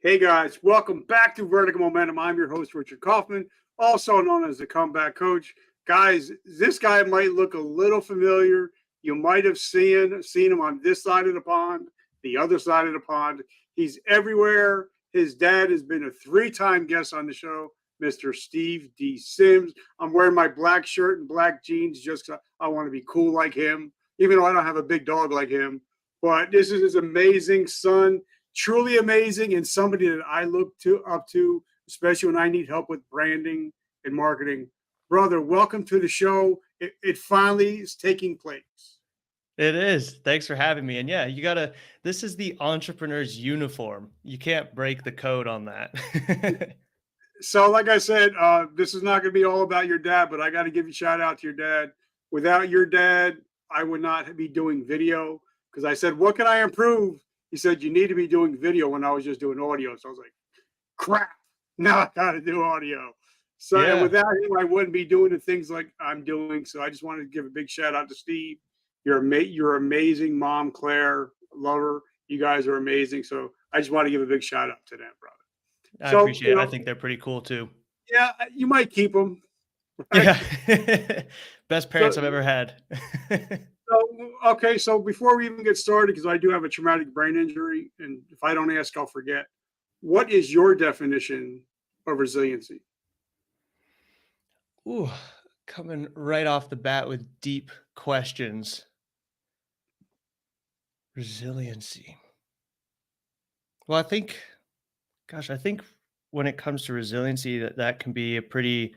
Hey guys, welcome back to Vertical Momentum. I'm your host, Richard Kaufman, also known as the Comeback Coach. Guys, this guy might look a little familiar. You might have seen him on this side of the pond, the other side of the pond. He's everywhere. His dad has been a three-time guest on the show, Mr. Steve D. Sims. I'm wearing my black shirt and black jeans just because I want to be cool like him, even though I don't have a big dog like him. But this is his amazing son, truly amazing, and somebody that I look up to, especially when I need help with branding and marketing. Brother, welcome to the show. It finally is taking place. It is. Thanks for having me. And yeah, this is the entrepreneur's uniform. You can't break the code on that. So, like I said, this is not going to be all about your dad, but I got to give you a shout out to your dad. Without your dad, I would not be doing video because I said, what can I improve? He said, you need to be doing video when I was just doing audio. So I was like, crap, now I got to do audio. So and Yeah, without him, I wouldn't be doing the things like I'm doing. So I just wanted to give a big shout out to Steve. You're amazing, Mom, Claire, lover. You guys are amazing. So I just want to give a big shout out to them, brother. I So, appreciate it. I think they're pretty cool too. yeah, you might keep them. Right? Yeah. Best parents So, I've ever had. okay. So before we even get started, because I do have a traumatic brain injury, and if I don't ask, I'll forget. What is your definition of resiliency? Ooh, coming right off the bat with deep questions. Resiliency. Well, I think when it comes to resiliency, that can be a pretty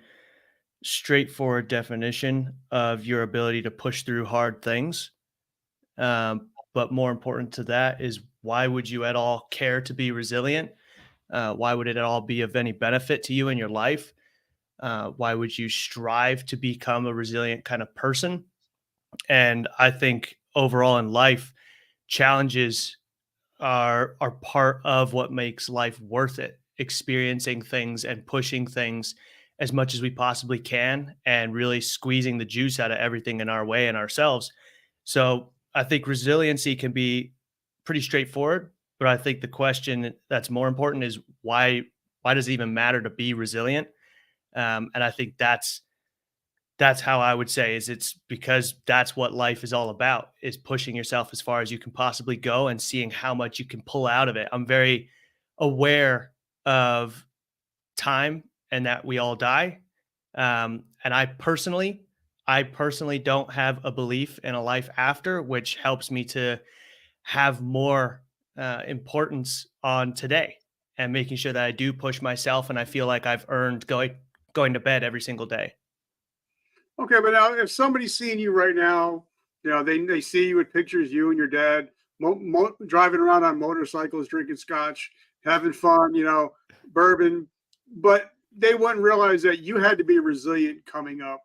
straightforward definition of your ability to push through hard things. But more important to that is, why would you at all care to be resilient? Why would it at all be of any benefit to you in your life? Why would you strive to become a resilient kind of person? And I think overall in life, challenges are part of what makes life worth it. Experiencing things and pushing things as much as we possibly can, and really squeezing the juice out of everything in our way and ourselves. So I think resiliency can be pretty straightforward, but I think the question that's more important is, why does it even matter to be resilient? And I think that's how I would say, is it's because that's what life is all about, is pushing yourself as far as you can possibly go and seeing how much you can pull out of it. I'm very aware of time and that we all die. And I personally don't have a belief in a life after, which helps me to have more importance on today and making sure that I do push myself and I feel like I've earned going to bed every single day. Okay, but now if somebody's seeing you right now, they see you with pictures, you and your dad driving around on motorcycles, drinking scotch, having fun, bourbon, but they wouldn't realize that you had to be resilient coming up.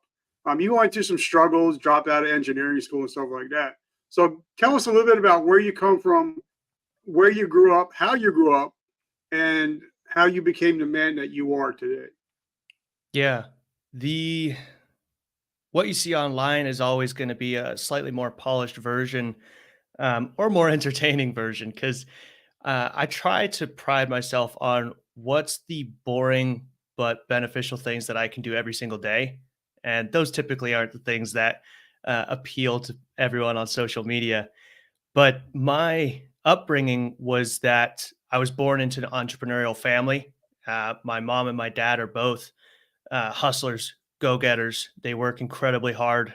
You went through some struggles, dropped out of engineering school and stuff like that. So tell us a little bit about where you come from, where you grew up, how you grew up, and how you became the man that you are today. Yeah. The What you see online is always going to be a slightly more polished version, or more entertaining version, because I try to pride myself on what's the boring but beneficial things that I can do every single day. And those typically aren't the things that appeal to everyone on social media. But my upbringing was that I was born into an entrepreneurial family. My mom and my dad are both hustlers, go getters. They work incredibly hard.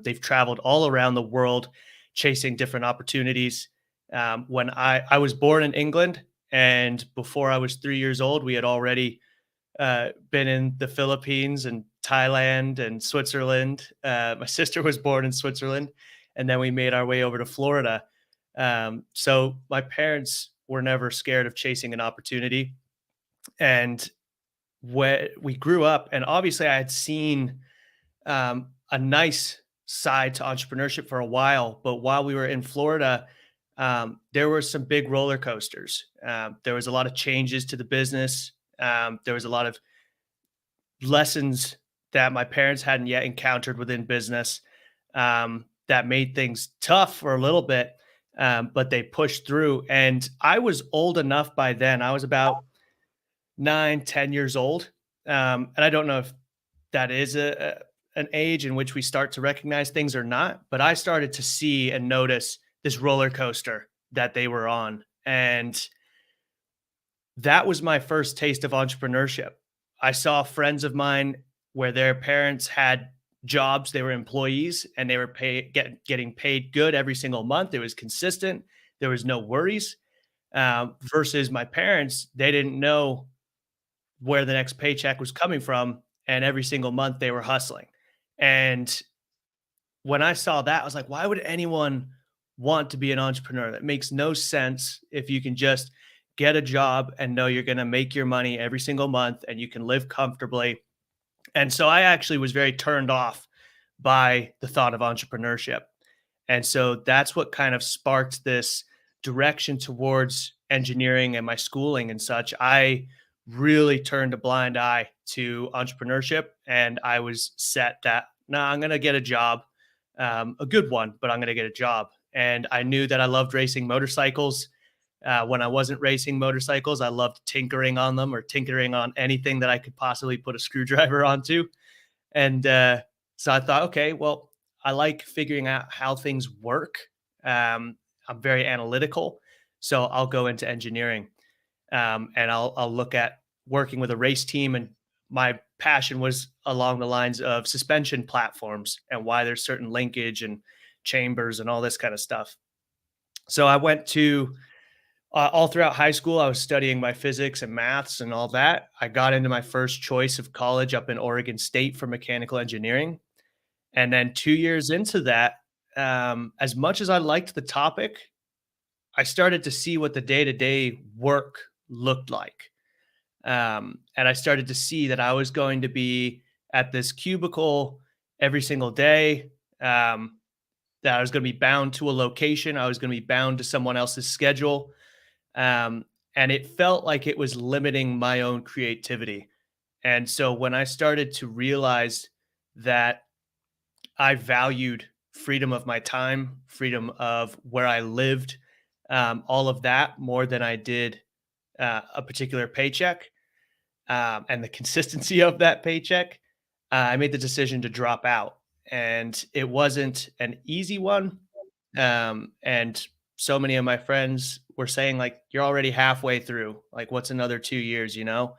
They've traveled all around the world chasing different opportunities. When I was born in England, and before I was 3 years old, we had already been in the Philippines and Thailand and Switzerland. My sister was born in Switzerland, and then we made our way over to Florida. So my parents were never scared of chasing an opportunity. And when we grew up, and obviously I had seen a nice side to entrepreneurship for a while, but while we were in Florida, there were some big roller coasters. There was a lot of changes to the business. There was a lot of lessons that my parents hadn't yet encountered within business, that made things tough for a little bit, but they pushed through. And I was old enough by then. I was about 9, 10 years old. And I don't know if that is an age in which we start to recognize things or not, but I started to see and notice this roller coaster that they were on. And that was my first taste of entrepreneurship. I saw friends of mine where their parents had jobs, they were employees, and they were getting paid good every single month. It was consistent, there was no worries. Versus my parents, they didn't know where the next paycheck was coming from, and every single month they were hustling. And when I saw that, I was like, why would anyone want to be an entrepreneur? That makes no sense if you can just get a job and know you're going to make your money every single month and you can live comfortably. And so I actually was very turned off by the thought of entrepreneurship. And so that's what kind of sparked this direction towards engineering and my schooling and such. I really turned a blind eye to entrepreneurship, and I was set that, no, I'm going to get a job, a good one, but I'm going to get a job. And I knew that I loved racing motorcycles. When I wasn't racing motorcycles, I loved tinkering on them or tinkering on anything that I could possibly put a screwdriver onto. And so I thought, okay, well, I like figuring out how things work. I'm very analytical, so I'll go into engineering, and I'll look at working with a race team. And my passion was along the lines of suspension platforms and why there's certain linkage and chambers and all this kind of stuff. So I went to all throughout high school, I was studying my physics and maths and all that. I got into my first choice of college up in Oregon State for mechanical engineering. And then 2 years into that, as much as I liked the topic, I started to see what the day to day work looked like. And I started to see that I was going to be at this cubicle every single day, that I was going to be bound to a location, I was going to be bound to someone else's schedule. Um, and it felt like it was limiting my own creativity. And so when I started to realize that I valued freedom of my time, freedom of where I lived, all of that more than I did a particular paycheck, and the consistency of that paycheck, I made the decision to drop out. And it wasn't an easy one. And so many of my friends were saying, like, you're already halfway through. Like, what's another 2 years, you know?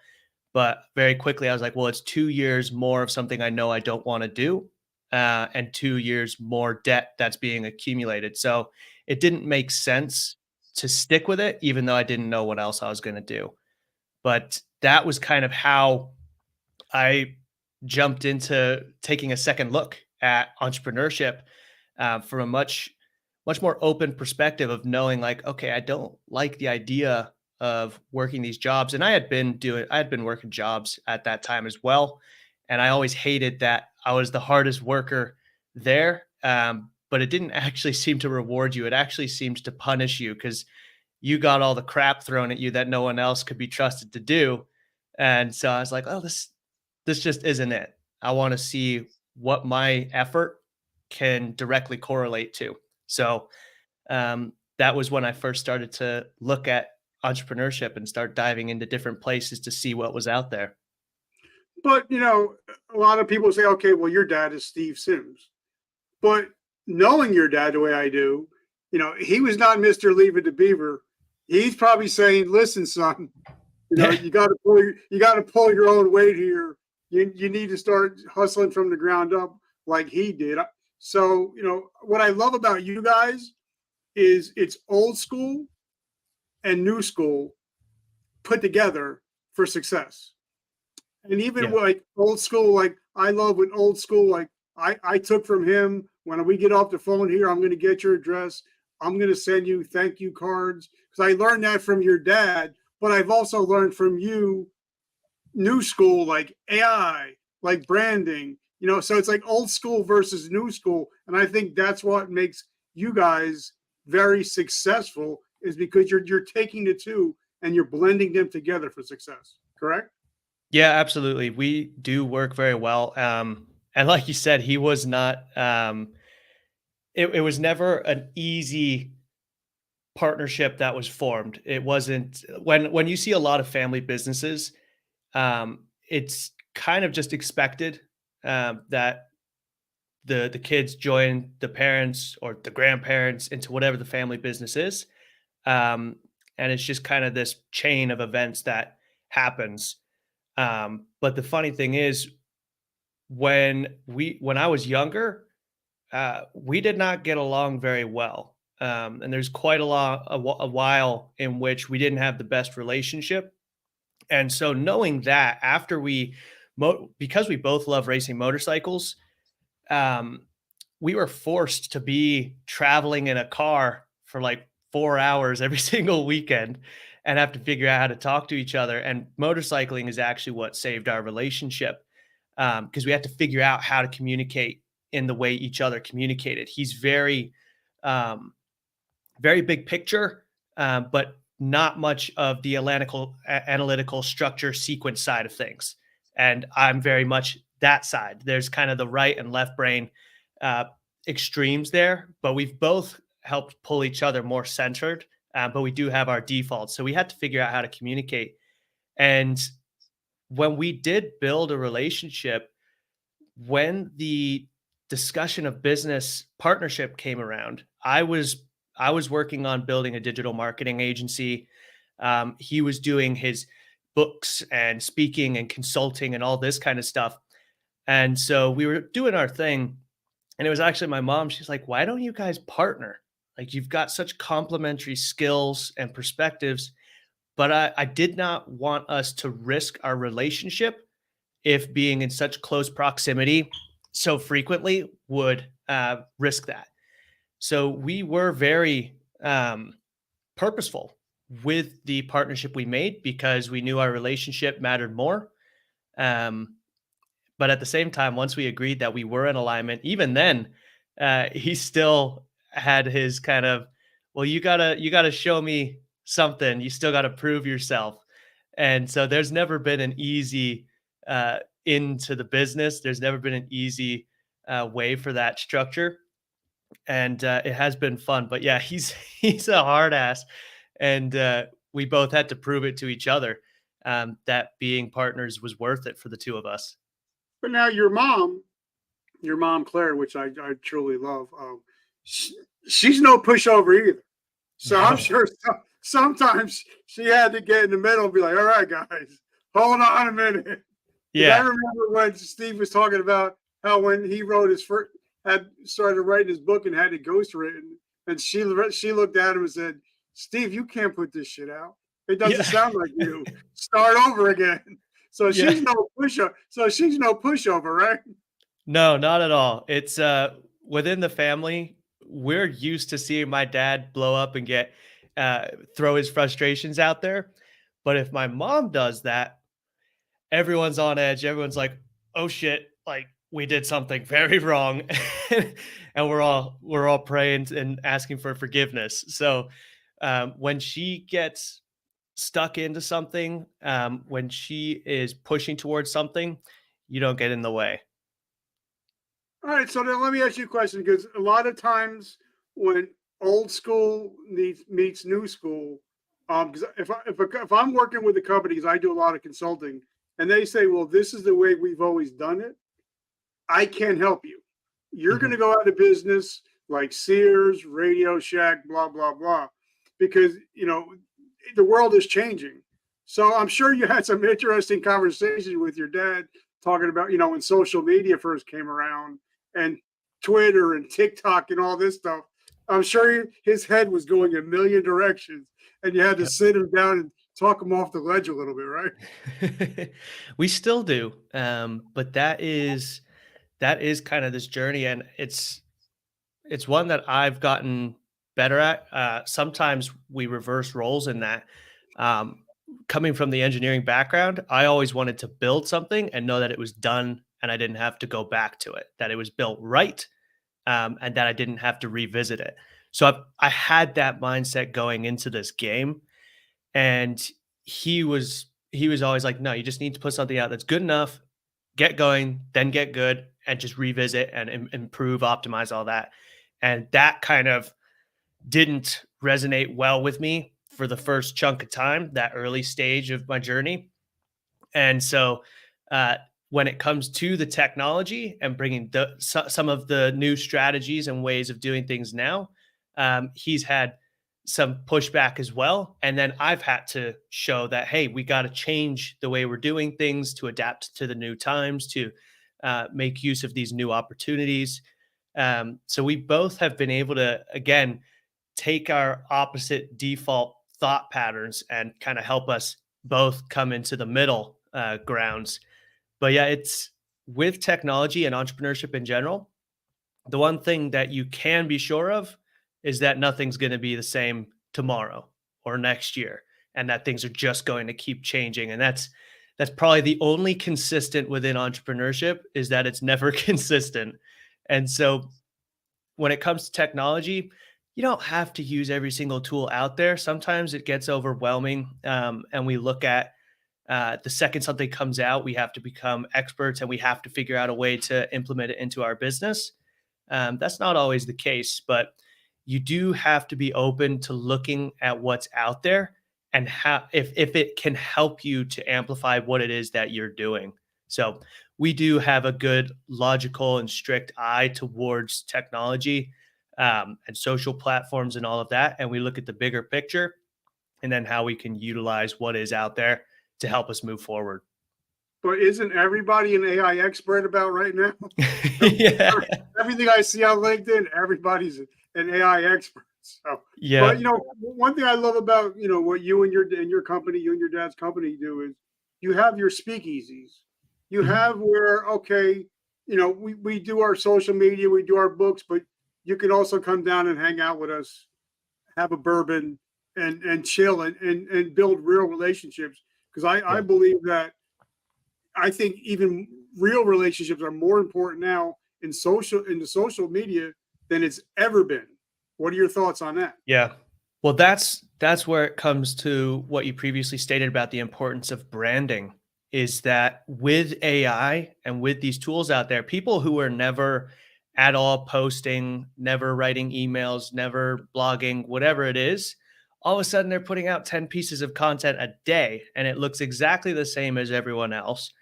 But very quickly, I was like, well, it's 2 years more of something I know I don't want to do, and 2 years more debt that's being accumulated. So it didn't make sense to stick with it, even though I didn't know what else I was going to do. But that was kind of how I jumped into taking a second look at entrepreneurship, from a much more open perspective of knowing, like, okay, I don't like the idea of working these jobs. And I had been working jobs at that time as well. And I always hated that I was the hardest worker there. But it didn't actually seem to reward you. It actually seems to punish you because you got all the crap thrown at you that no one else could be trusted to do. And so I was like, oh, this just isn't it. I want to see what my effort can directly correlate to. So that was when I first started to look at entrepreneurship and start diving into different places to see what was out there. But a lot of people say, okay, well, your dad is Steve Sims. But knowing your dad the way I do, he was not Mr. Leave It to Beaver. He's probably saying, listen, son, you got to pull your own weight here. You need to start hustling from the ground up like he did. So, what I love about you guys is it's old school and new school put together for success. And even Yeah. like old school, like I love with old school, like I took from him when we get off the phone here, I'm going to get your address. I'm going to send you thank you cards because I learned that from your dad, but I've also learned from you new school, like AI, like branding, so it's like old school versus new school. And I think that's what makes you guys very successful is because you're taking the two and you're blending them together for success. Correct? Yeah, absolutely. We do work very well. And like you said, he was not, it was never an easy partnership that was formed. It wasn't when you see a lot of family businesses, It's kind of just expected that the kids join the parents or the grandparents into whatever the family business is. Um, and it's just kind of this chain of events that happens. But the funny thing is, when I was younger, we did not get along very well. And there's quite a while in which we didn't have the best relationship. And so knowing that after because we both love racing motorcycles, um, we were forced to be traveling in a car for like 4 hours every single weekend and have to figure out how to talk to each other. And motorcycling is actually what saved our relationship, because we had to figure out how to communicate in the way each other communicated. He's um, very big picture, but not much of the analytical structure sequence side of things. And I'm very much that side. There's kind of the right and left brain uh, extremes there, but we've both helped pull each other more centered. But we do have our defaults. So we had to figure out how to communicate. And when we did build a relationship, when the discussion of business partnership came around, I was working on building a digital marketing agency. He was doing his books and speaking and consulting and all this kind of stuff. And so we were doing our thing. And it was actually my mom. She's like, why don't you guys partner? Like, you've got such complementary skills and perspectives. But I did not want us to risk our relationship if being in such close proximity so frequently would risk that. So we were very purposeful with the partnership we made because we knew our relationship mattered more. Um, but at the same time, once we agreed that we were in alignment, even then, he still had his kind of, well, you gotta show me something. You still got to prove yourself. And so there's never been an easy into the business. There's never been an easy way for that structure, and it has been fun. But yeah, he's he's a hard ass, and we both had to prove it to each other that being partners was worth it for the two of us. But now your mom Claire, which I truly love, she, she's no pushover either. So I'm No. sure sometimes she had to get in the middle and be like, "All right, guys, hold on a minute." Because I Yeah. remember when Steve was talking about how when he wrote his first, had started writing his book and had it ghostwritten, and she looked at him and said, "Steve, you can't put this shit out. It doesn't Yeah. sound like you. Start over again." So Yeah. she's no pushover. So she's no pushover, right? No, not at all. It's within the family, we're used to seeing my dad blow up and get uh throw his frustrations out there. But if my mom does that, everyone's on edge. Everyone's like, "Oh shit, like we did something very wrong." And we're all praying and asking for forgiveness. So when she gets stuck into something, when she is pushing towards something, you don't get in the way. All right, so then let me ask you a question because a lot of times when old school meets new school, because if I'm working with the companies, I do a lot of consulting, and they say, "Well, this is the way we've always done it." I can't help you. You're going Mhm. to go out of business like Sears, Radio Shack, blah blah blah, because the world is changing. So I'm sure you had some interesting conversations with your dad talking about when social media first came around and Twitter and TikTok and all this stuff. I'm sure his head was going a million directions, and you had to Yep. sit him down and talk him off the ledge a little bit, right? We still do, but that is kind of this journey, and it's one that I've gotten better at. Sometimes we reverse roles in that. Um, Coming from the engineering background, I always wanted to build something and know that it was done, and I didn't have to go back to it. That it was built right, and that I didn't have to revisit it. So I had that mindset going into this game, and he was always like, "No, you just need to put something out that's good enough, get going, then get good, and just revisit and improve, optimize all that." And that kind of didn't resonate well with me for the first chunk of time, that early stage of my journey. And so, uh, when it comes to the technology and bringing some of the new strategies and ways of doing things now, he's had some pushback as well. And then I've had to show that, hey, we got to change the way we're doing things to adapt to the new times, to make use of these new opportunities. So we both have been able to, again, take our opposite default thought patterns and kind of help us both come into the middle grounds. But yeah, it's with technology and entrepreneurship in general, the one thing that you can be sure of is that nothing's going to be the same tomorrow or next year, and that things are just going to keep changing. And that's probably the only consistent within entrepreneurship, is that it's never consistent. And so when it comes to technology, you don't have to use every single tool out there. Sometimes it gets overwhelming, and we look at the second something comes out, we have to become experts and we have to figure out a way to implement it into our business. That's not always the case, but you do have to be open to looking at what's out there and how, if it can help you to amplify what it is that you're doing. So we do have a good logical and strict eye towards technology, and social platforms and all of that, and we look at the bigger picture and then how we can utilize what is out there to help us move forward. But isn't everybody an AI expert about right now? Yeah. Everything I see on LinkedIn, everybody's an AI expert. So, but Yeah. one thing I love about what you and your company, you and your dad's company do is you have your speakeasies. You Mhm. have where we do our social media, we do our books, but you can also come down and hang out with us, have a bourbon, and chill and build real relationships. Because I Yeah. believe that I think even real relationships are more important now in the social media than it's ever been. What are your thoughts on that? Yeah. Well, that's where it comes to what you previously stated about the importance of branding, is that with AI and with these tools out there, people who are never at all posting, never writing emails, never blogging, whatever it is, all of a sudden they're putting out 10 pieces of content a day and it looks exactly the same as everyone else.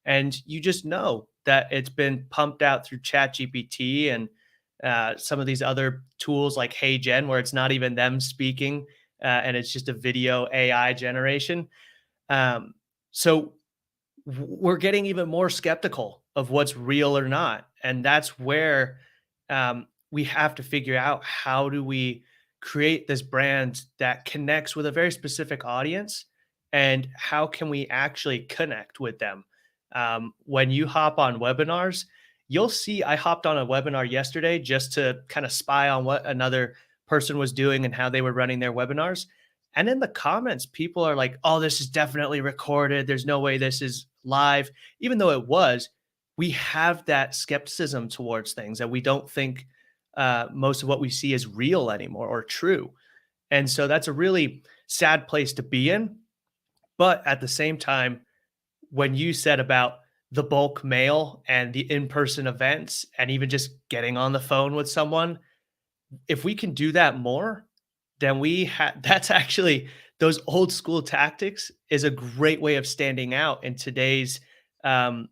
And you just know that it's been pumped out through ChatGPT and some of these other tools like HeyGen, where it's not even them speaking, and it's just a video AI generation. Um, so we're getting even more skeptical of what's real or not, and that's where we have to figure out, how do we create this brand that connects with a very specific audience, and how can we actually connect with them. When you hop on webinars, you'll see, I hopped on a webinar yesterday just to kind of spy on what another person was doing and how they were running their webinars. And in the comments, people are like, oh, this is definitely recorded. There's no way this is live. Even though it was, we have that skepticism towards things that we don't think most of what we see is real anymore or true. And so that's a really sad place to be in. But at the same time, when you said about the bulk mail and the in person events and even just getting on the phone with someone, if we can do that more, then that's actually, those old school tactics is a great way of standing out in today's um,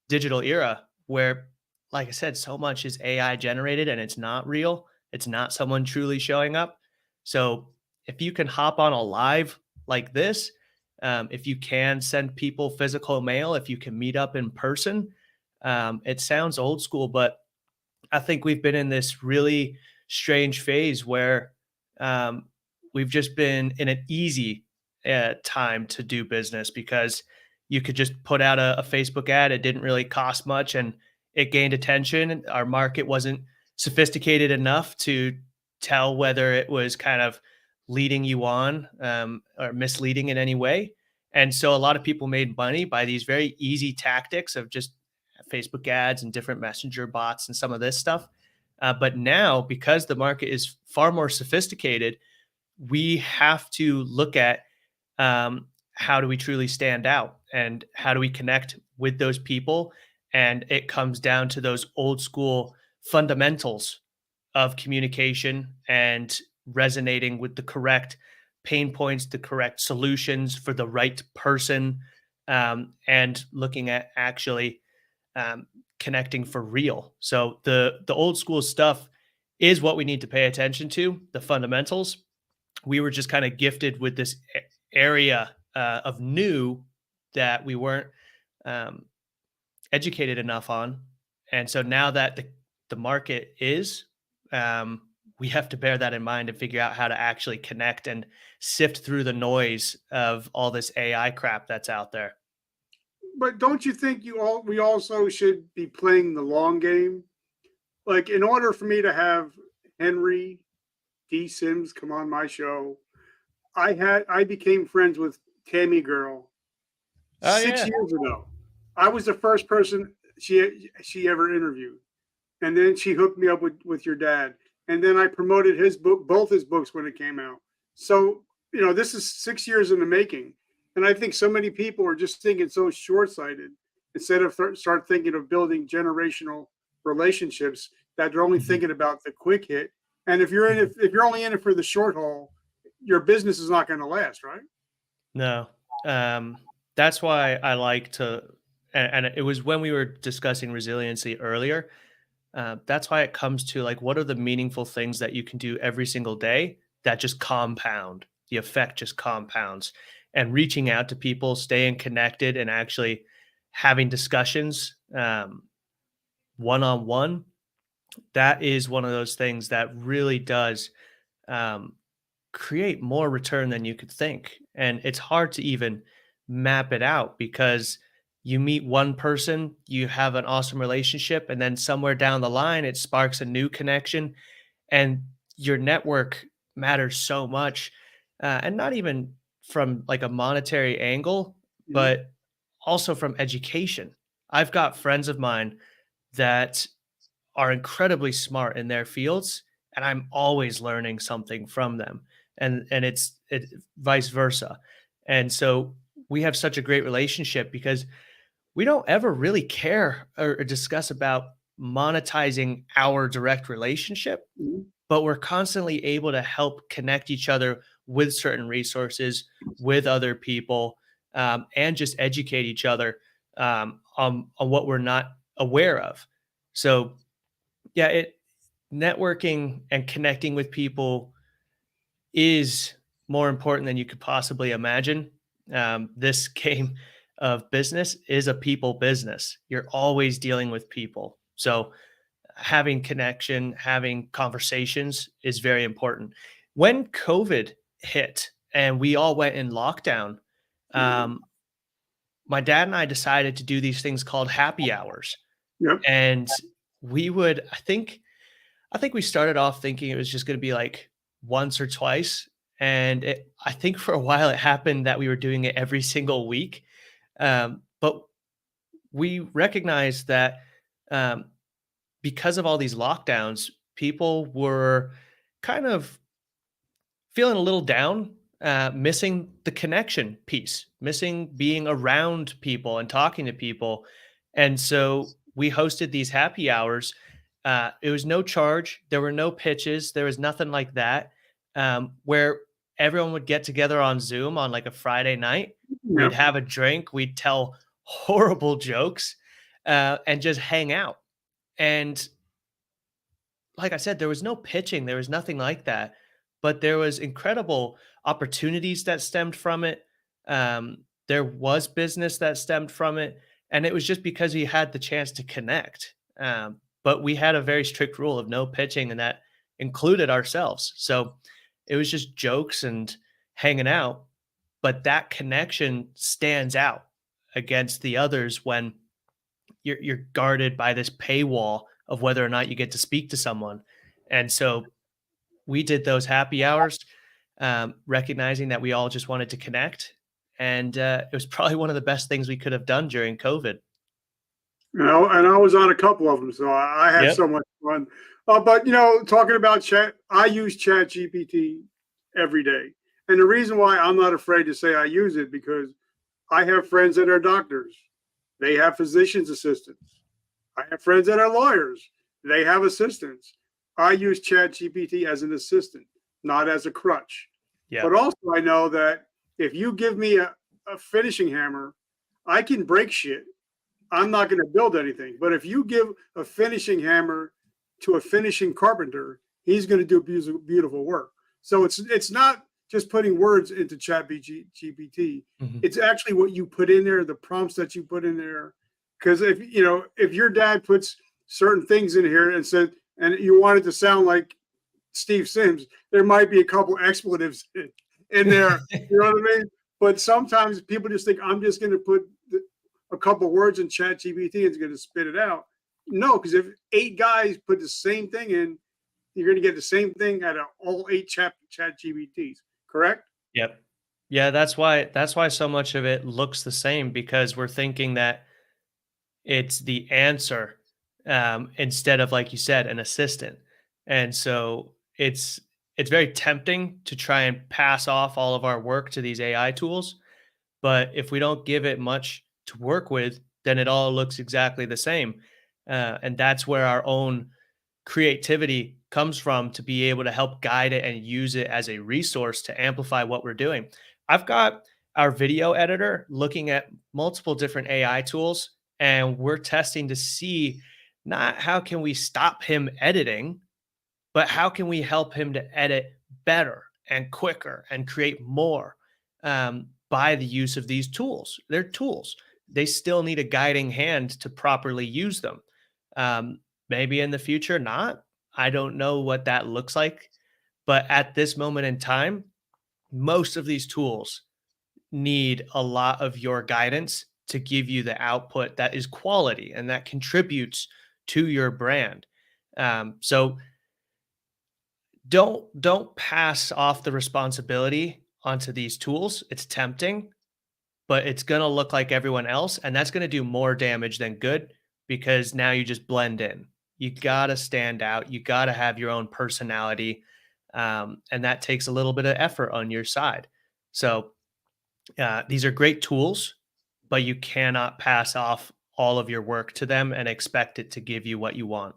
digital era, where, like I said, so much is AI generated and it's not real. It's not someone truly showing up. So if you can hop on a live like this, if you can send people physical mail, if you can meet up in person, it sounds old school, but I think we've been in this really strange phase where um, we've just been in an easy time to do business, because you could just put out a Facebook ad. It didn't really cost much and it gained attention. Our market wasn't sophisticated enough to tell whether it was kind of leading you on, or misleading in any way. And so a lot of people made money by these very easy tactics of just Facebook ads and different messenger bots and some of this stuff. But now, because the market is far more sophisticated, we have to look at, how do we truly stand out and how do we connect with those people. And it comes down to those old school fundamentals of communication and resonating with the correct pain points, the correct solutions for the right person. and looking at actually um, connecting for real. So the old school stuff is what we need to pay attention to, the fundamentals. We were just kind of gifted with this area of new that we weren't um, educated enough on, and so now that the market is, um, we have to bear that in mind and figure out how to actually connect and sift through the noise of all this AI crap that's out there. But don't you think we also should be playing the long game? Like, in order for me to have Henry D. Sims come on my show, I became friends with Tammy Girl Oh 6 yeah. years ago. I was the first person she ever interviewed, and then she hooked me up with your dad, and then I promoted his book, both his books, when it came out. So this is 6 years in the making, and I think so many people are just thinking so short sighted instead of start thinking of building generational relationships, that they're only Mhm. thinking about the quick hit. And if you're only in it for the short haul, your business is not going to last, right? No. Um, that's why I like to, and it was when we were discussing resiliency earlier. That's why it comes to like, what are the meaningful things that you can do every single day that just compound? The effect just compounds, and reaching out to people, staying connected, and actually having discussions one on one. That is one of those things that really does um, create more return than you could think. And it's hard to even map it out because you meet one person, you have an awesome relationship, and then somewhere down the line, it sparks a new connection. And your network matters so much. And not even from like a monetary angle, Mhm. but also from education. I've got friends of mine that are incredibly smart in their fields, and I'm always learning something from them. And it vice versa. And so we have such a great relationship because we don't ever really care or discuss about monetizing our direct relationship, Mhm. but we're constantly able to help connect each other with certain resources, with other people, and just educate each other on what we're not aware of. So yeah, it networking and connecting with people is more important than you could possibly imagine. This game of business is a people business. You're always dealing with people. So having connection, having conversations is very important. When COVID hit and we all went in lockdown, Mhm. um, my dad and I decided to do these things called happy hours. Yep. And we would, I think we started off thinking it was just gonna be, like, once or twice, and I think for a while it happened that we were doing it every single week, but we recognized that, um, because of all these lockdowns, people were kind of feeling a little down, missing the connection piece, missing being around people and talking to people. And so we hosted these happy hours. It was no charge. There were no pitches. There was nothing like that. Where everyone would get together on Zoom on like a Friday night. We'd Yep. have a drink. We'd tell horrible jokes and just hang out. And like I said, there was no pitching, there was nothing like that, but there was incredible opportunities that stemmed from it. There was business that stemmed from it, and it was just because we had the chance to connect. But we had a very strict rule of no pitching, and that included ourselves. So it was just jokes and hanging out, but that connection stands out against the others when you're guarded by this paywall of whether or not you get to speak to someone. And so we did those happy hours, recognizing that we all just wanted to connect. And it was probably one of the best things we could have done during COVID. And I was on a couple of them, so I had Yep. so much fun. But talking about chat, I use Chat GPT every day, and the reason why I'm not afraid to say I use it, because I have friends that are doctors, they have physicians assistants. I have friends that are lawyers, they have assistants. I use Chat GPT as an assistant, not as a crutch. Yeah. But also, I know that if you give me a finishing hammer, I can break shit. I'm not going to build anything. But if you give a finishing hammer to a finishing carpenter, he's going to do beautiful work. So it's not just putting words into Chat GPT. Mhm. It's actually what you put in there, the prompts that you put in there. Because if your dad puts certain things in here and said, and you want it to sound like Steve Sims, there might be a couple expletives in there. You know what I mean? But sometimes people just think I'm just going to put a couple words in Chat GPT and it's going to spit it out. No, because if 8 guys put the same thing in, you're going to get the same thing out of all 8 Chat GPTs. Correct? Yep. Yeah, that's why so much of it looks the same, because we're thinking that it's the answer, instead of, like you said, an assistant. And so it's very tempting to try and pass off all of our work to these AI tools. But if we don't give it much to work with, then it all looks exactly the same. And that's where our own creativity comes from, to be able to help guide it and use it as a resource to amplify what we're doing. I've got our video editor looking at multiple different AI tools, and we're testing to see not how can we stop him editing, but how can we help him to edit better and quicker and create more, by the use of these tools. They're tools. They still need a guiding hand to properly use them. Maybe in the future, not. I don't know what that looks like. But at this moment in time, most of these tools need a lot of your guidance to give you the output that is quality and that contributes to your brand. So don't pass off the responsibility onto these tools. It's tempting, but it's going to look like everyone else, and that's going to do more damage than good, because now you just blend in. You got to stand out. You got to have your own personality, and that takes a little bit of effort on your side. So these are great tools, but you cannot pass off all of your work to them and expect it to give you what you want.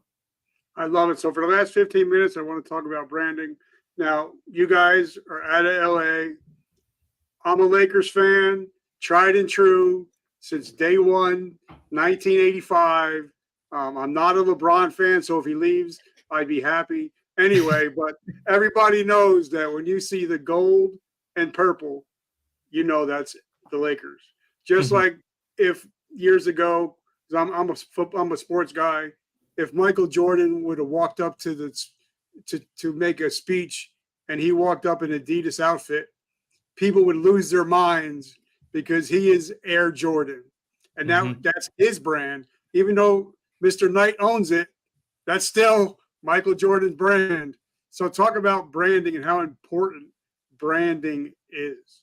I love it. So for the last 15 minutes, I want to talk about branding. Now, you guys are out of LA. I'm a Lakers fan, tried and true since day one, 1985. I'm not a LeBron fan, so if he leaves, I'd be happy anyway. But everybody knows that when you see the gold and purple, you know that's the Lakers. Just Mhm. like if years ago, 'cause I'm a sports guy. If Michael Jordan would have walked up to make a speech and he walked up in an Adidas outfit, people would lose their minds because he is Air Jordan, and Mhm. that's his brand. Even though Mr. Knight owns it, that's still Michael Jordan's brand. So talk about branding and how important branding is.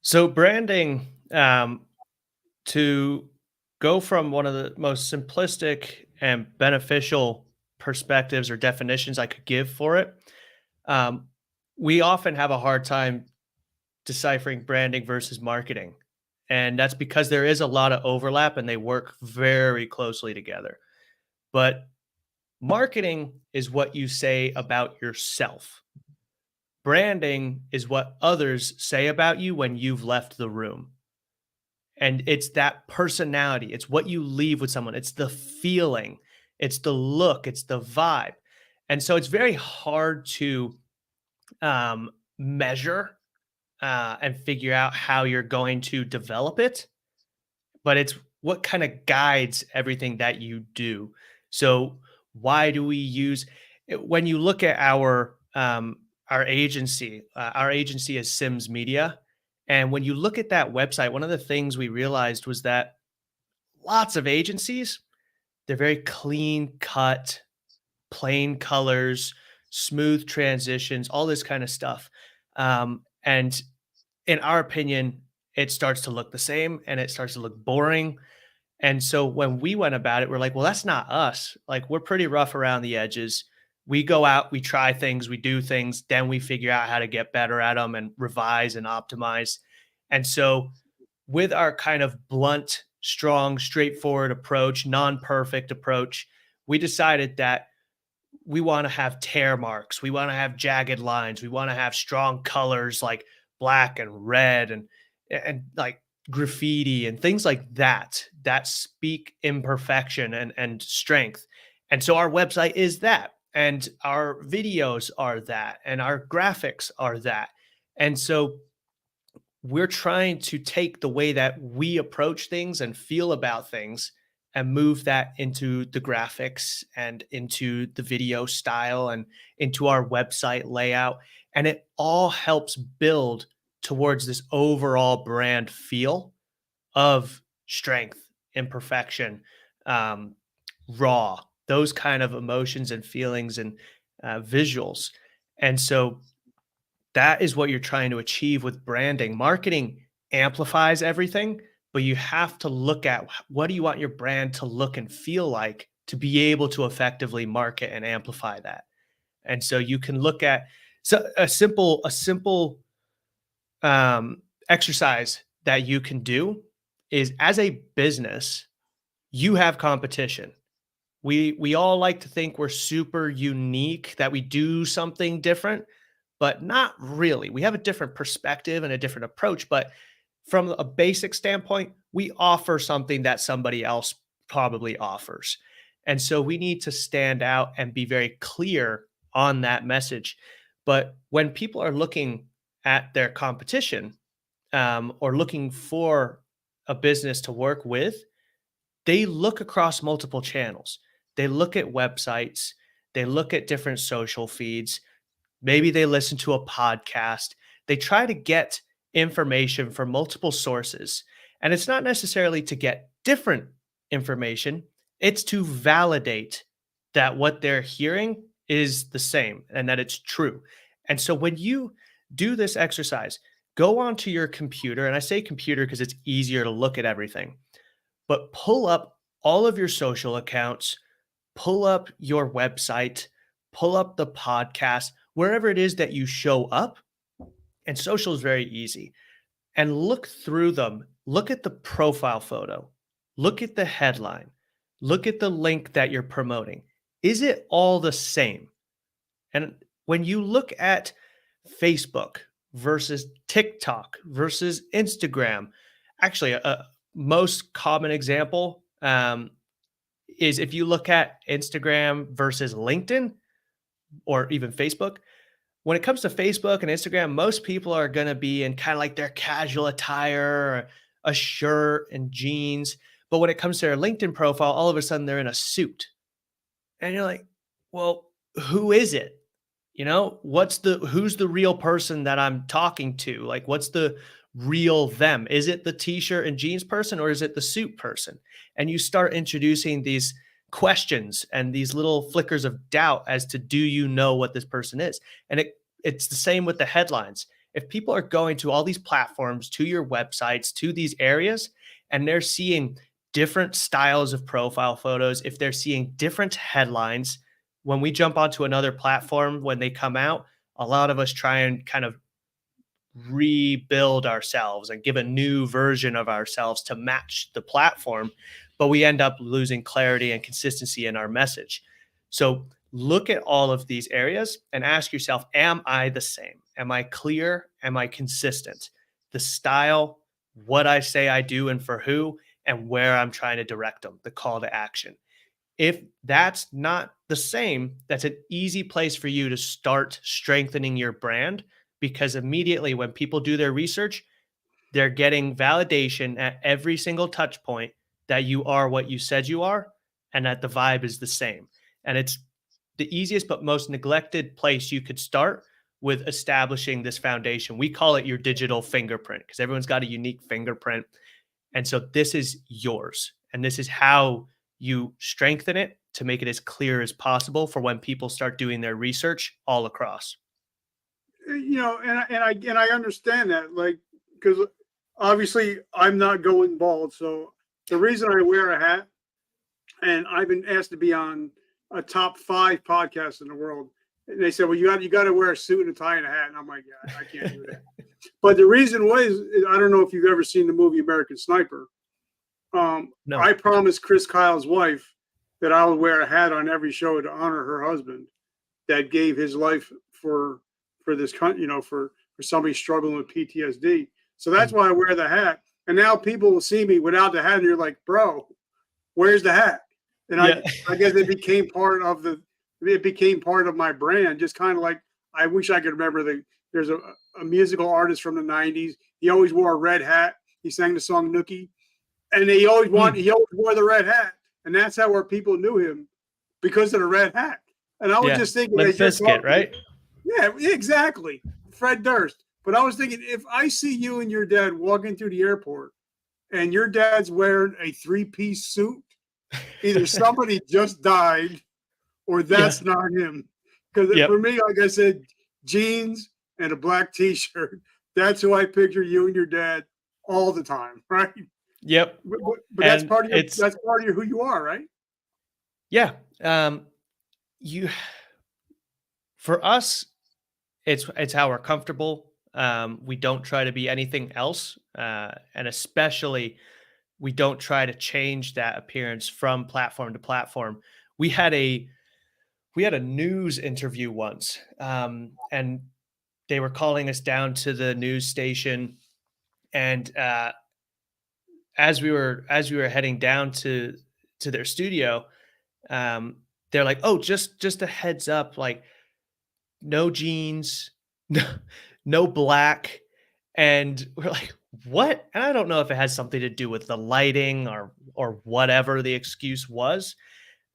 So branding, to go from one of the most simplistic and beneficial perspectives or definitions I could give for it, um, we often have a hard time deciphering branding versus marketing. And that's because there is a lot of overlap and they work very closely together. But marketing is what you say about yourself. Branding is what others say about you when you've left the room. And it's that personality. It's what you leave with someone. It's the feeling. It's the look. It's the vibe. And so it's very hard to measure and figure out how you're going to develop it, but it's what kind of guides everything that you do. So why do we use when you look at our agency is Sims Media, and when you look at that website, one of the things we realized was that lots of agencies, they're very clean cut, plain colors, smooth transitions, all this kind of stuff. And in our opinion, it starts to look the same and it starts to look boring. And so when we went about it, we're like, well, that's not us. Like, we're pretty rough around the edges. We go out, we try things, we do things, then we figure out how to get better at them and revise and optimize. And so, with our kind of blunt, strong, straightforward approach, non perfect approach, we decided that we want to have tear marks. We want to have jagged lines. We want to have strong colors like black and red and like graffiti and things like that that speak imperfection and strength. And so our website is that, and our videos are that, and our graphics are that. And so we're trying to take the way that we approach things and feel about things and move that into the graphics and into the video style and into our website layout. And it all helps build towards this overall brand feel of strength, imperfection, um, raw, those kind of emotions and feelings and visuals. And so that is what you're trying to achieve with branding. Marketing amplifies everything, but you have to look at what do you want your brand to look and feel like to be able to effectively market and amplify that. And so you can look at a simple exercise that you can do is, as a business, you have competition. We all like to think we're super unique, that we do something different, but not really. We have a different perspective and a different approach, but from a basic standpoint, we offer something that somebody else probably offers. And so we need to stand out and be very clear on that message. But when people are looking at their competition, or looking for a business to work with, they look across multiple channels. They look at websites, they look at different social feeds, maybe they listen to a podcast. They try to get information from multiple sources. And it's not necessarily to get different information, it's to validate that what they're hearing is the same and that it's true. And so when you do this exercise, go onto your computer, and I say computer because it's easier to look at everything, but pull up all of your social accounts, pull up your website, pull up the podcast, wherever it is that you show up. And social is very easy. And look through them. Look at the profile photo. Look at the headline. Look at the link that you're promoting. Is it all the same? And when you look at Facebook versus TikTok versus Instagram, actually, a most common example is if you look at Instagram versus LinkedIn or even Facebook. When it comes to Facebook and Instagram, most people are going to be in kind of like their casual attire, or a shirt and jeans. But when it comes to their LinkedIn profile, all of a sudden they're in a suit. And you're like, well, who is it? Who's the real person that I'm talking to? Like, what's the real them? Is it the t-shirt and jeans person, or is it the suit person? And you start introducing these questions and these little flickers of doubt as to, do you know what this person is? And it's the same with the headlines. If people are going to all these platforms, to your websites, to these areas, and they're seeing different styles of profile photos, if they're seeing different headlines, when we jump onto another platform, when they come out, a lot of us try and kind of rebuild ourselves and give a new version of ourselves to match the platform, but we end up losing clarity and consistency in our message. So look at all of these areas and ask yourself, am I the same? Am I clear? Am I consistent? The style, what I say I do and for who, and where I'm trying to direct them, the call to action. If that's not the same, that's an easy place for you to start strengthening your brand, because immediately when people do their research, they're getting validation at every single touch point that you are what you said you are and that the vibe is the same. And it's the easiest but most neglected place you could start with establishing this foundation. We call it your digital fingerprint because everyone's got a unique fingerprint. And so this is yours. And this is how you strengthen it to make it as clear as possible for when people start doing their research all across. And I understand that, like, because obviously I'm not going bald, so the reason I wear a hat, and I've been asked to be on a top 5 podcasts in the world, and they said, well, you got to wear a suit and a tie and a hat, and I'm like, yeah, I can't do that. But the reason was, I don't know if you've ever seen the movie American Sniper. No. I promised Chris Kyle's wife that I would wear a hat on every show to honor her husband that gave his life for this country, for somebody struggling with PTSD. So that's why I wear the hat. And now people will see me without the hat, and you're like, bro, where's the hat? And Yeah. I guess it became part of my brand. Just kind of like, I wish I could remember there's a musical artist from the 90s. He always wore a red hat. He sang the song Nookie. And he always wore the red hat. And that's how where people knew him, because of the red hat. And I was Yeah. just thinking, Limp as you're Bizkit, talking, right? yeah, exactly. Fred Durst. But I was thinking, if I see you and your dad walking through the airport and your dad's wearing a 3-piece suit, either somebody just died or Yeah. that's not him. Because Yep. for me, like I said, jeans and a black t-shirt, that's who I picture you and your dad all the time, right? Yep. But that's And part of it's who you are, right? yeah. You For us, it's how we're comfortable. We don't try to be anything else, and especially we don't try to change that appearance from platform to platform. We had a news interview once, and they were calling us down to the news station, and as we were heading down to their studio, um, they're like, "Oh, just a heads up, like no jeans, no, no black." And we're like, what? And I don't know if it has something to do with the lighting or whatever the excuse was.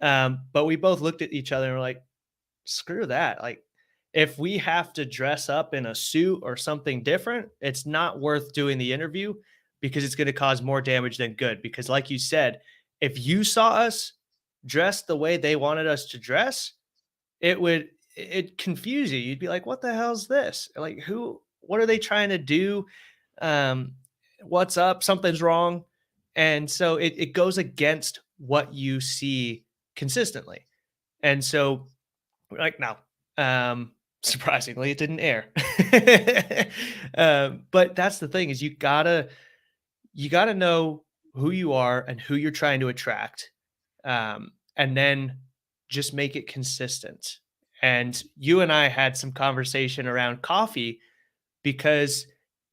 But we both looked at each other and were like, screw that. Like, if we have to dress up in a suit or something different, it's not worth doing the interview, because it's going to cause more damage than good. Because, like you said, if you saw us dressed the way they wanted us to dress, it confuse you. You'd be like, "What the hell's this? Like, what are they trying to do? Um, what's up? Something's wrong." And so it goes against what you see consistently. And so we're like, "No." Surprisingly, it didn't air. But that's the thing, is you gotta know who you are and who you're trying to attract, and then just make it consistent. And you and I had some conversation around coffee, because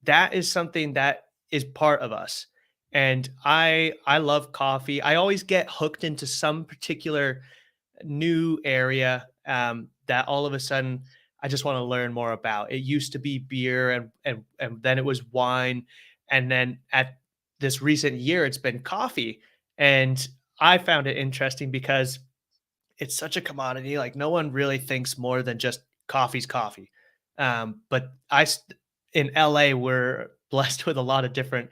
that is something that is part of us. And I love coffee. I always get hooked into some particular new area, that all of a sudden I just want to learn more about. It used to be beer, and then it was wine, and then at this recent year it's been coffee. And I found it interesting because it's such a commodity. Like, no one really thinks more than just coffee's coffee. But in LA, we're blessed with a lot of different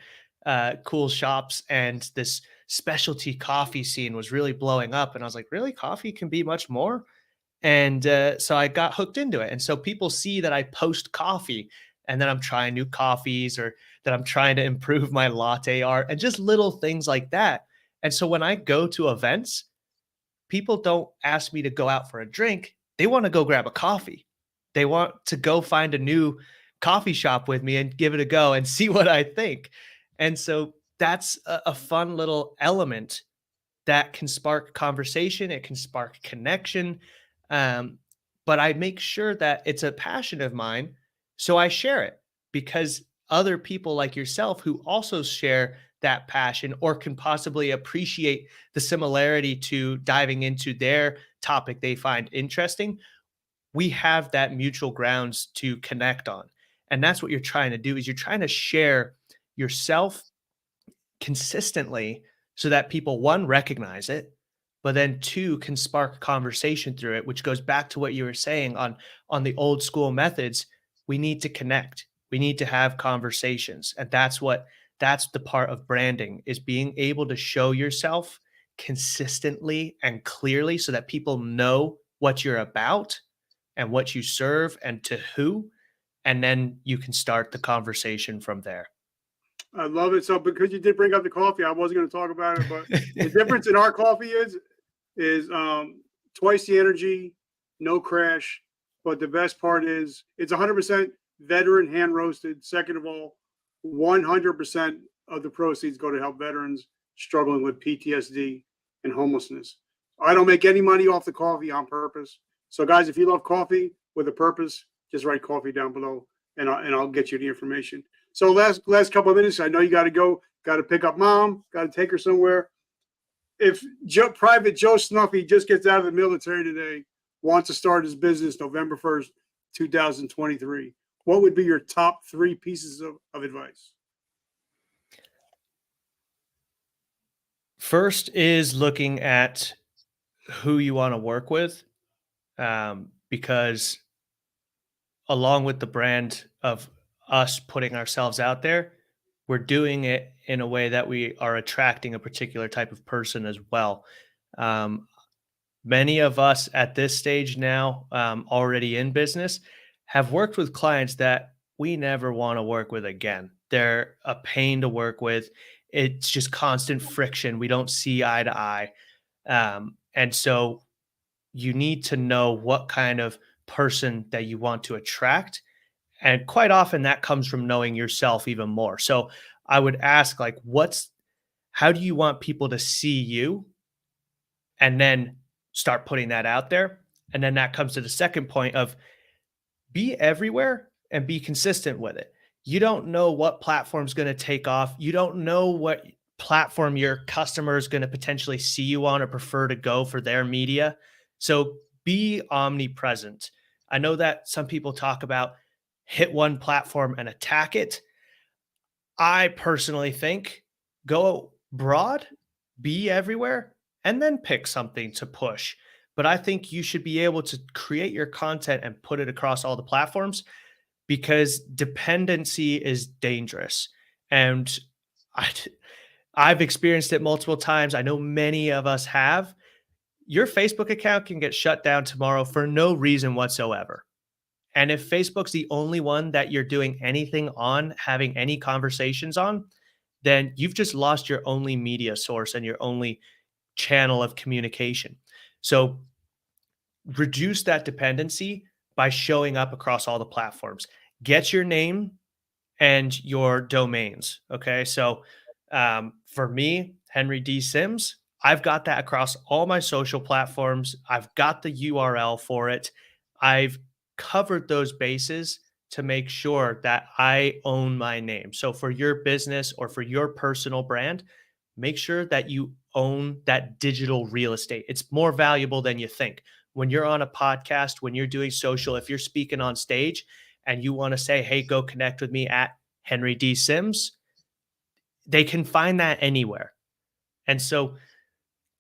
cool shops, and this specialty coffee scene was really blowing up. And I was like, really, coffee can be much more. And so I got hooked into it. And so people see that I post coffee, and then I'm trying new coffees, or that I'm trying to improve my latte art, and just little things like that. And so when I go to events, people don't ask me to go out for a drink. They want to go grab a coffee. They want to go find a new coffee shop with me and give it a go and see what I think. And so that's a fun little element that can spark conversation. It can spark connection. Um, but I make sure that it's a passion of mine. So I share it, because other people like yourself who also share that passion, or can possibly appreciate the similarity to diving into their topic they find interesting, we have that mutual grounds to connect on. And that's what you're trying to do, is you're trying to share yourself consistently, so that people, one, recognize it, but then two, can spark conversation through it, which goes back to what you were saying on the old school methods. We need to connect. We need to have conversations. And that's the part of branding, is being able to show yourself consistently and clearly, so that people know what you're about and what you serve and to who, and then you can start the conversation from there. I love it. So because you did bring up the coffee, I wasn't going to talk about it, but the difference in our coffee is twice the energy, no crash. But the best part is it's 100% veteran hand roasted. Second of all, 100% of the proceeds go to help veterans struggling with PTSD and homelessness. I don't make any money off the coffee on purpose. So guys, if you love coffee with a purpose, just write coffee down below, and I'll get you the information. So last couple of minutes, I know you got to go. got to pick up mom, got to take her somewhere. If Private Joe Snuffy just gets out of the military today, wants to start his business November 1st, 2023, what would be your top 3 pieces of advice? First is looking at who you want to work with, because along with the brand of us putting ourselves out there, we're doing it in a way that we are attracting a particular type of person as well. Um, Many of us at this stage now, already in business, have worked with clients that we never want to work with again. They're a pain to work with. It's just constant friction. We don't see eye to eye. And so you need to know what kind of person that you want to attract. And quite often that comes from knowing yourself even more. So I would ask, like, how do you want people to see you? And then start putting that out there. And then that comes to the second point of be everywhere and be consistent with it. You don't know what platform's going to take off. You don't know what platform your customer is going to potentially see you on or prefer to go for their media. So be omnipresent. I know that some people talk about hit one platform and attack it. I personally think go broad, be everywhere, and then pick something to push. But I think you should be able to create your content and put it across all the platforms because dependency is dangerous. And I, I've experienced it multiple times. I know many of us have. Your Facebook account can get shut down tomorrow for no reason whatsoever. And if Facebook's the only one that you're doing anything on, having any conversations on, then you've just lost your only media source and your only channel of communication. So reduce that dependency by showing up across all the platforms. Get your name and your domains. Okay. So for me, Henry D. Sims, I've got that across all my social platforms. I've got the URL for it. I've covered those bases to make sure that I own my name. So for your business or for your personal brand, make sure that you own that digital real estate. It's more valuable than you think. When you're on a podcast, when you're doing social, if you're speaking on stage and you want to say, hey, go connect with me at Henry D. Sims, they can find that anywhere. And so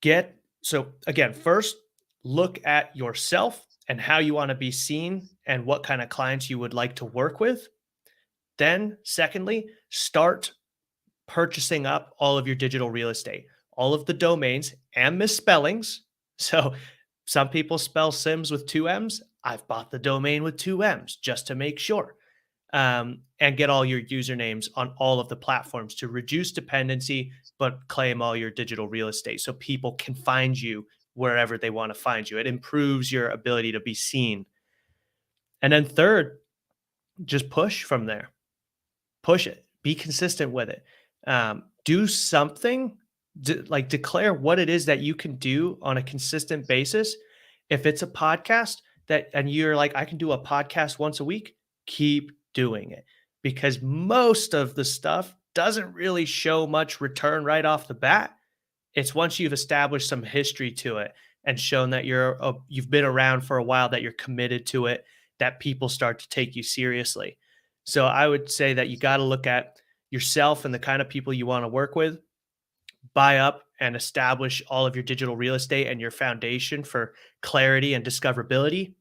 again, first look at yourself and how you want to be seen and what kind of clients you would like to work with. Then secondly, start purchasing up all of your digital real estate, all of the domains and misspellings. So some people spell Sims with 2 M's. I've bought the domain with 2 M's just to make sure. And get all your usernames on all of the platforms to reduce dependency, but claim all your digital real estate so people can find you wherever they want to find you. It improves your ability to be seen. And then third, just push from there. Push it. Be consistent with it. Do something, like declare what it is that you can do on a consistent basis. If it's a podcast and you're like, I can do a podcast once a week, keep doing it because most of the stuff doesn't really show much return right off the bat. It's once you've established some history to it and shown that you've been around for a while, that you're committed to it, that people start to take you seriously. So I would say that you got to look at yourself and the kind of people you want to work with, buy up and establish all of your digital real estate and your foundation for clarity and discoverability,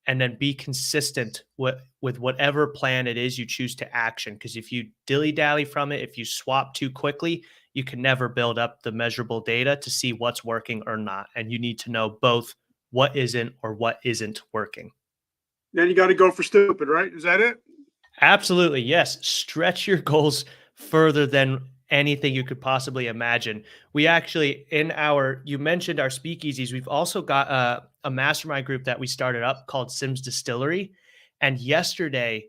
and then be consistent with whatever plan it is you choose to action. Because if you dilly-dally from it, if you swap too quickly, you can never build up the measurable data to see what's working or not. And you need to know both what isn't or what isn't working. Then you got to go for stupid, right? Is that it? Absolutely. Yes. Stretch your goals further than anything you could possibly imagine. We actually, you mentioned our speakeasies. We've also got a mastermind group that we started up called Sims Distillery. And yesterday,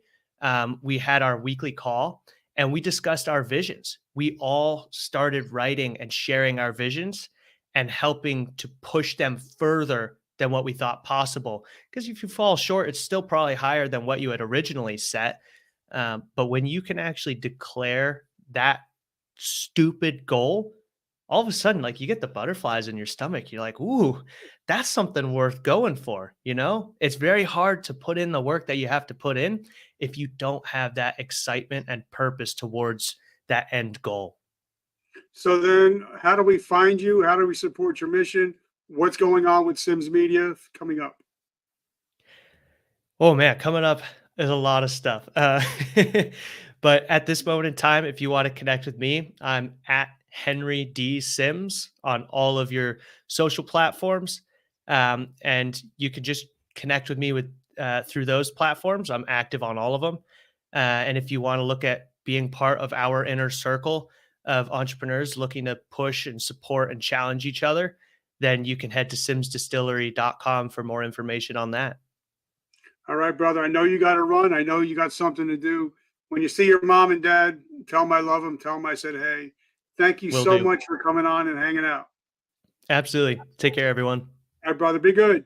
we had our weekly call and we discussed our visions. We all started writing and sharing our visions and helping to push them further than what we thought possible. Because if you fall short, it's still probably higher than what you had originally set. But when you can actually declare that stupid goal, all of a sudden, like, you get the butterflies in your stomach. You're like, ooh, that's something worth going for. You know, it's very hard to put in the work that you have to put in if you don't have that excitement and purpose towards that end goal. So then, how do we find you? How do we support your mission? What's going on with Sims Media coming up? Oh man, coming up is a lot of stuff. But at this moment in time, if you want to connect with me, I'm at Henry D Sims on all of your social platforms, and you can just connect with me with through those platforms. I'm active on all of them. And if you want to look at being part of our inner circle of entrepreneurs looking to push and support and challenge each other, then you can head to simsdistillery.com for more information on that. All right, brother. I know you got to run. I know you got something to do. When you see your mom and dad, tell them I love them. Tell them I said, hey, thank you Will so do. much for coming on and hanging out. Absolutely. Take care, everyone. All right, brother. Be good.